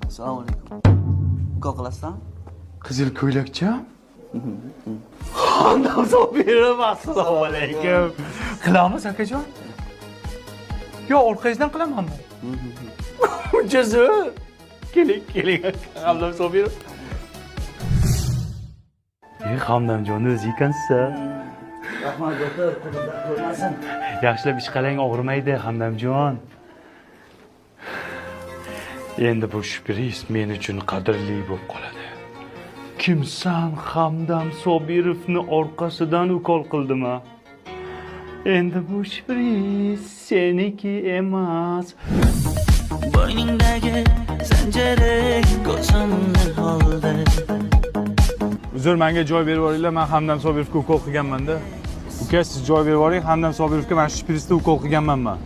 Assalomu alaykum. Ukol qilasizmi? Qizil ko'ylakcham? Xonam Sobirov, assalomu alaykum. Qilamiz akajon? Yo, orqangizdan qilamanmi? Juzu. Keling, Xonam Sobirov. Xonamjon o'zi ekansiz. Rahmat doktor, qo'lingizdan ko'rmasin. Yaxshilab ish qiling, og'rimaydi Xonamjon. Endi bu shpris men uchun qadrli bo'lib qoladi. Kimsan Hamdam Sobirovni orqasidan ukol qildimi? Endi bu shpris seniki emas. Bo'yningdagi zanjiring ko'zimni oldi. Uzr, menga joy berib yuboringlar. Men Hamdam Sobirovga ukol qilganman-da. Uka, siz joy berib yuboring. Hamdam Sobirovga mana shu shprisda ukol qilganman men.